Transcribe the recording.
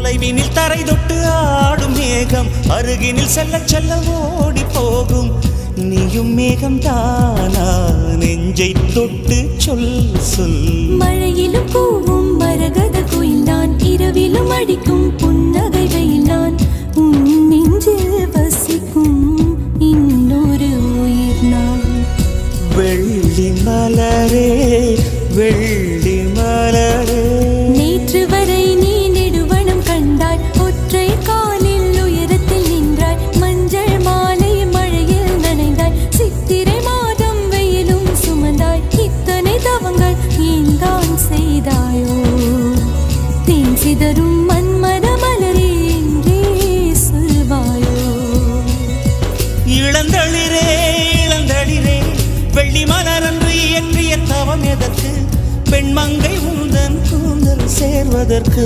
தொலைவினில் தரை தொட்டு ஆடும் மேகம் அருகினில் செல்ல செல்ல ஓடி போகும். நீயும் மேகம் தானா நெஞ்சை தொட்டு சொல் சொல். மழையிலும் கூவும் மரகத குயில் நான், இரவிலும் அடிக்கும் புன்னகை வெயில் நான். உன் நெஞ்சில் வசிக்கும் இன்னொரு உயிர் நான். வெள்ளி மலரே வெள்ளி மலரே, நேற்று வரை நீ நெடுவனம் கண்டாய், ஒற்றை காலில் உயரத்தில் நின்றாய். மஞ்சள் மாலை மழையில் நனைந்தாய், சித்திரை மாதம் வெயிலும் சுமந்தாய். இத்தனை தவங்கள் ஏன் தான் செய்தாயோ? தேன் சிதறும் மன்மத மலரே என்றே சொல்வாயோ? இளந்தளிரே இளந்தளிரே, வெள்ளி மலரன்று இயற்றிய தவம் எதற்கு? பெண்மங்கை உந்தன் கூந்தல் சேர்வதற்கு.